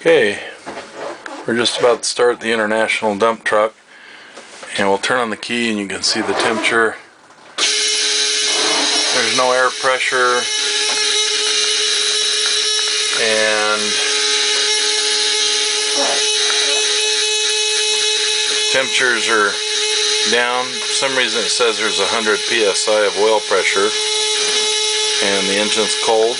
Okay, we're just about to start the international dump truck, and we'll turn on the key and you can see the temperature. There's no air pressure, and temperatures are down. For some reason it says there's 100 psi of oil pressure, and the engine's cold.